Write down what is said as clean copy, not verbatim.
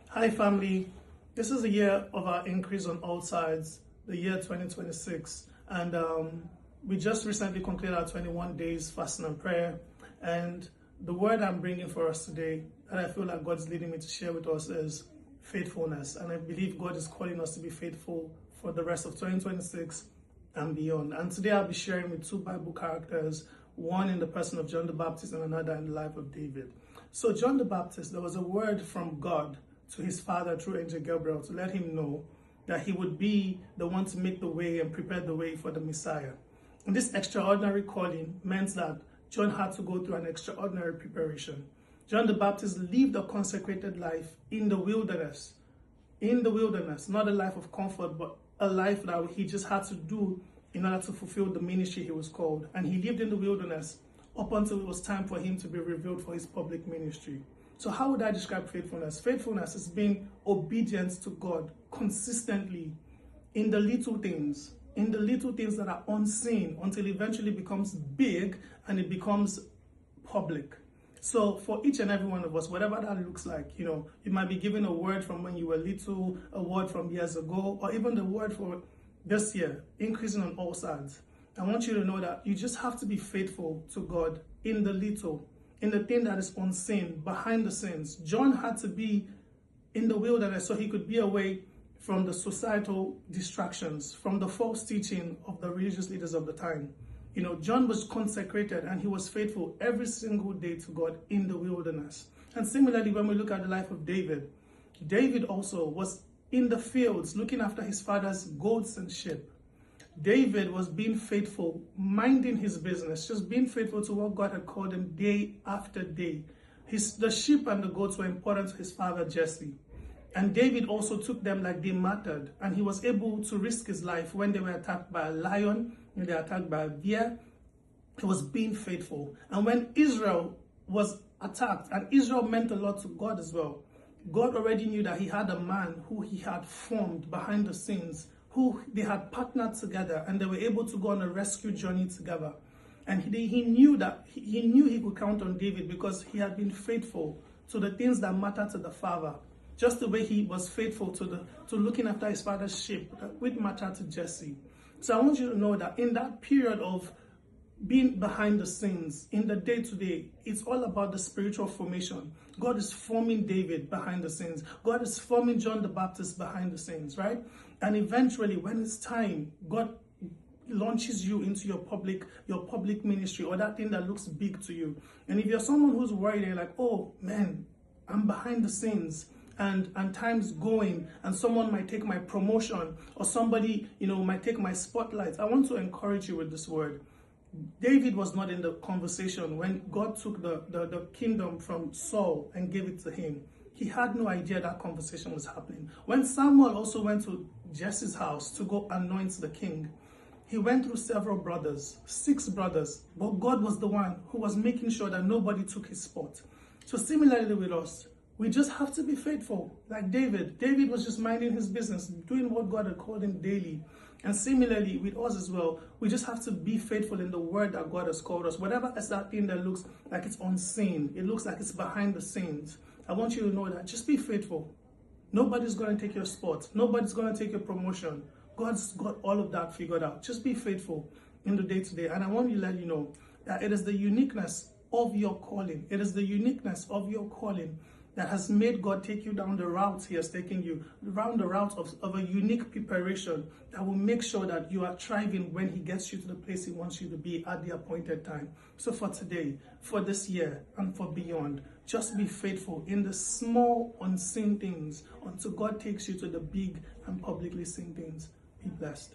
Hi family, this is the year of our increase on all sides, the year 2026, and we just recently concluded our 21 days fasting and prayer, and the word I'm bringing for us today that I feel like God's leading me to share with us is faithfulness, and I believe God is calling us to be faithful for the rest of 2026 and beyond. And today I'll be sharing with two Bible characters, one in the person of John the Baptist and another in the life of David. So John the Baptist, there was a word from God to his father through angel Gabriel to let him know that he would be the one to make the way and prepare the way for the Messiah. And this extraordinary calling meant that John had to go through an extraordinary preparation. John the Baptist lived a consecrated life in the wilderness, not a life of comfort, but a life that he just had to do in order to fulfill the ministry he was called. And he lived in the wilderness up until it was time for him to be revealed for his public ministry. So how would I describe faithfulness? Faithfulness is being obedient to God consistently in the little things that are unseen until it eventually becomes big and it becomes public. So for each and every one of us, whatever that looks like, you might be given a word from when you were little, a word from years ago, or even the word for this year, increasing on all sides. I want you to know that you just have to be faithful to God in the little, in the thing that is unseen, behind the scenes. John had to be in the wilderness so he could be away from the societal distractions, from the false teaching of the religious leaders of the time. John was consecrated and he was faithful every single day to God in the wilderness. And similarly, when we look at the life of David, David also was in the fields looking after his father's goats and sheep. David was being faithful, minding his business, just being faithful to what God had called him day after day. The sheep and the goats were important to his father Jesse. And David also took them like they mattered. And he was able to risk his life when they were attacked by a lion, when they were attacked by a bear. He was being faithful. And when Israel was attacked, and Israel meant a lot to God as well, God already knew that he had a man who he had formed behind the scenes, who they had partnered together, and they were able to go on a rescue journey together. And he knew he could count on David because he had been faithful to the things that matter to the father, just the way he was faithful to looking after his father's sheep, which mattered to Jesse. So I want you to know that in that period of being behind the scenes, in the day-to-day, it's all about the spiritual formation. God is forming David behind the scenes. God is forming John the Baptist behind the scenes, right? And eventually, when it's time, God launches you into your public ministry, or that thing that looks big to you. And if you're someone who's worried, you're like, oh man, I'm behind the scenes, and time's going, and someone might take my promotion, or somebody, might take my spotlight. I want to encourage you with this word. David was not in the conversation when God took the kingdom from Saul and gave it to him. He had no idea that conversation was happening. When Samuel also went to Jesse's house to go anoint the king, he went through several brothers, 6 brothers, but God was the one who was making sure that nobody took his spot. So similarly with us, we just have to be faithful. Like David. David was just minding his business, doing what God had called him daily. And similarly with us as well, we just have to be faithful in the word that God has called us. Whatever is that thing that looks like it's unseen, it looks like it's behind the scenes, I want you to know that just be faithful. Nobody's going to take your spot. Nobody's going to take your promotion. God's got all of that figured out. Just be faithful in the day-to-day. And I want to let you know that it is the uniqueness of your calling. It is the uniqueness of your calling that has made God take you down the route he has taken you, around the route of a unique preparation that will make sure that you are thriving when he gets you to the place he wants you to be at the appointed time. So for today, for this year, and for beyond, just be faithful in the small unseen things until God takes you to the big and publicly seen things. Be blessed.